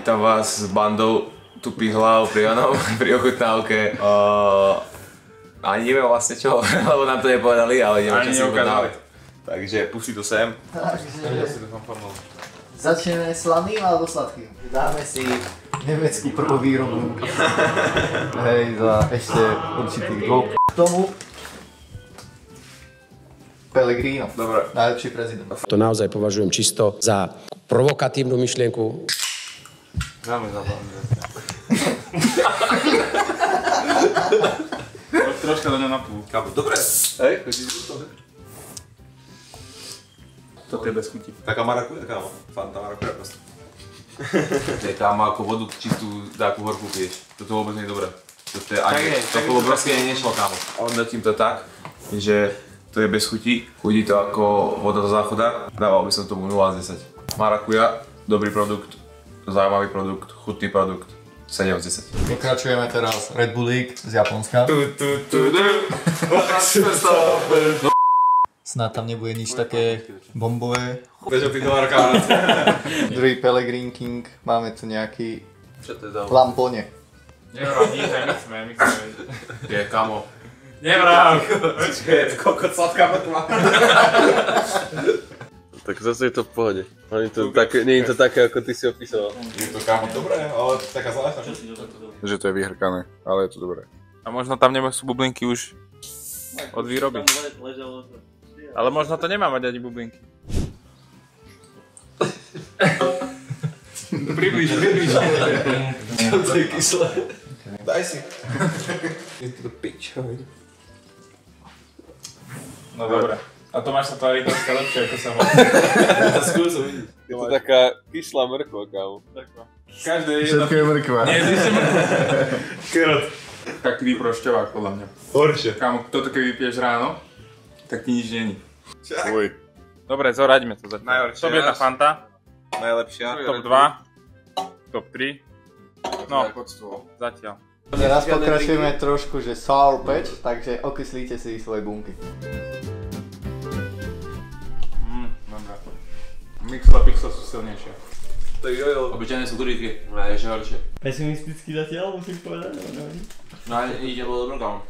Vítam vás s bandou tupých hlav pri ochutnávke. Ani neviem vlastne čo, lebo nám to nepovedali, ale ideme čo si ochutnávať. Takže pustí to sem. Začneme slaným alebo sladkým? Dáme si nemeckú prvovýrobnú. Hej, za ešte určitých dvoch. K tomu Pellegrino. Dobre. Najlepší prezident. To naozaj považujem čisto za provokatívnu myšlienku. Veľmi zábavné. Troška do ňa na púl. Kámo, dobre. Hej, chodíš to. Toto je bez chutí. Taká marakuja, kámo. Fanta marakuja proste. To je kámo ako vodu čistú takú horku piješ. Toto vôbec nie je dobré. Toto je ani, to obrovské nešlo, kámo. A odletím to tak, že to je bez chutí. Chutí to ako voda do záchoda. Dával by som tomu 0 z 10. Marakuja, dobrý produkt, zaujímavý produkt, chutný produkt. 7 z 10. Pokračujeme teraz Red Bullík z Japonska. Snad tam nebude nič také bombové. Druhý Pellegrin King, máme tu nejaký lampone. Nevrám, nič, aj my chceme. Je, kamo. Nevrám! Počkej, koľko sladká mŕtva. Tak zase je to v pohode. Nie je to také, ako ty si opísal. Je to kámo dobré, ale taká zvláštna. Že to je vyhrkané, ale je to dobré. A možno tam sú bublinky už od výroby. Ale možno to nemá mať ani bublinky. Približ. To je kyslé. Daj si. Je to pičo. No dobre. A Tomáš sa tvári troška lepšie, ako sa má. Skúsim vidieť. Je to taká kyslá mrkva, kámo. Každé je jedno... Všetko je mrkva. Nie, ešte mrkva. Kerot. Taký vyprošťovák, podľa mňa. Horšie. Kámo, toto keď vypiješ ráno, tak ti nič není. Uj. Dobre, zoraďme to zatiaľ. Najhoršie Top 1 raz. Fanta, Najlepšia. top 2, top 3. No, zatiaľ. Teraz pokračujeme trošku, že sour patch, takže okyslíte si svoje bunky. Dobre. Mixla Pixla sú silnejšie. To je jojo. Obyčajné sú kuriky. No je ešte horšie. Pesimisticky zatiaľ, musím povedať. No ale ide bolo dobré, kámo.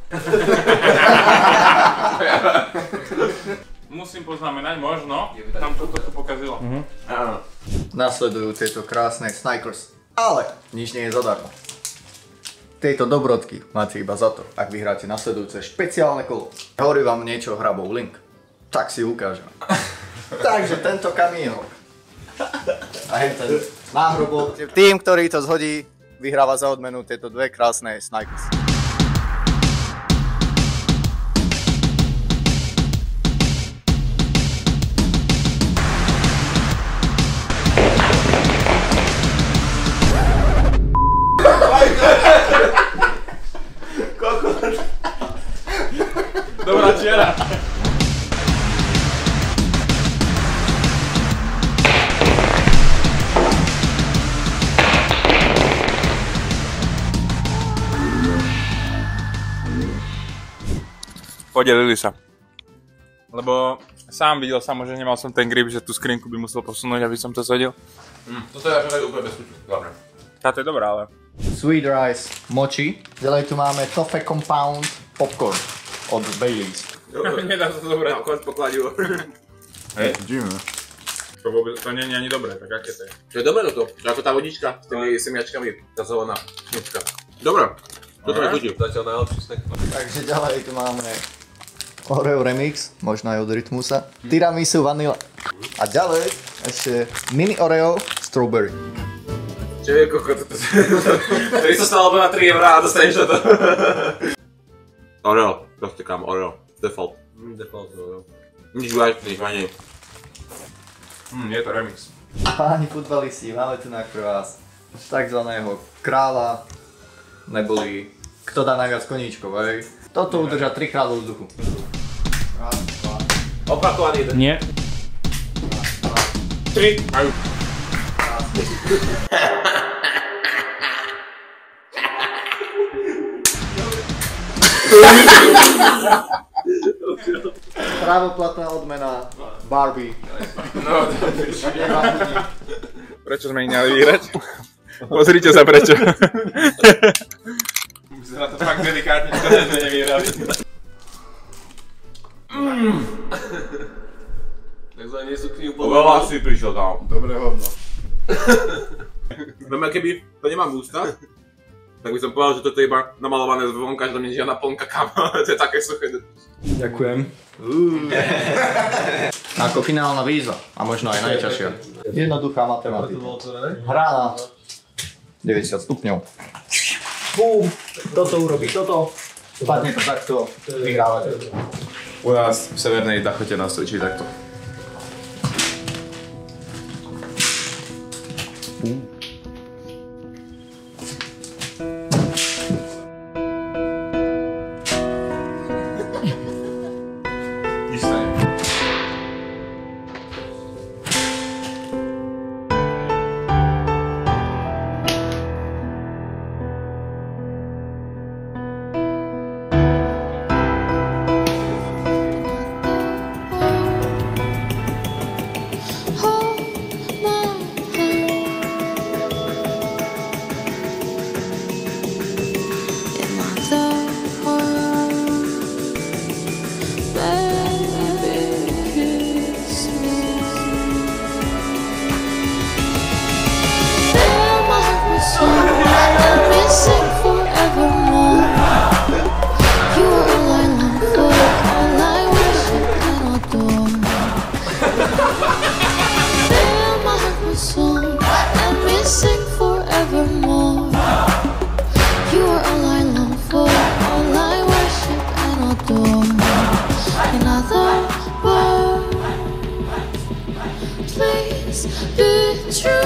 Musím poznamenať, možno, tam toto to pokazilo. Áno. Nasledujú tieto krásne Snickers. Ale nič nie je zadarmo. Tieto dobrodky máte iba za to, ak vyhráte nasledujúce špeciálne kolo. Hovorí vám niečo o hra Bowling? Tak si ukážem. Takže tento kamienok. A ten náhrobok. Tým, ktorý to zhodí, vyhráva za odmenu tieto dve krásne Snickers. Dobrá čiara. Podelili sa. Lebo sám videl že nemal som ten grip, že tú skrinku by musel posunúť, aby som to zhodil. Toto je až úplne bez chuťu. Dobre. Táto je dobrá, ale... Sweet rice mochi. Ďalej tu máme toffee compound popcorn od Baileys. Nedá sa to dobré. Konc pokladivo. Hej, divné. To nie je ani dobré, tak aké to je? To je dobré toto. To je ako tá vodička s tými semiačkami. Gazovaná šnička. Dobre. Toto je chutí. Zatiaľ najlepší snack. Takže ďalej tu máme Oreo Remix, možno aj od Rytmusa. Tiramisu vanila. A ďalej ešte mini Oreo Strawberry. Čo je koko toto? 300 alebo na 3 eurá a dostaneš toto. Oreo. Proste kam Oreo. Default. Default Oreo. Nič viac, nič menej. Je to remix. Páni futbalisti, máme tu na vás takzvaného kráľa, neboli kto dá najviac koníčkov, hej. Toto udrža 3 krát vo vzduchu. Opakovaný jeden. Nie. 3. Aj. Právoplatná odmena Barbie. No, prečo sme ich nehali vyhrať? Pozrite sa prečo. Vyzerá to fakt delikátne, že sme nevyhrali. Takže nie sú k ním Veľa si prišiel tam. Dobré hovno. Viem, keby to nemám v ústach, tak by som povedal, že toto je iba namalované zvonka, že to nie je žiadna plnka káma, to je také suché. Ďakujem. Ako finálna výzva, a možno aj najťažšia. Jednoduchá matematika. Hra na 90 stupňov. Bum, toto urobí toto, spadne to takto, vyhrávate. U nás v Severnej Dachote nás to učí takto. Please be true.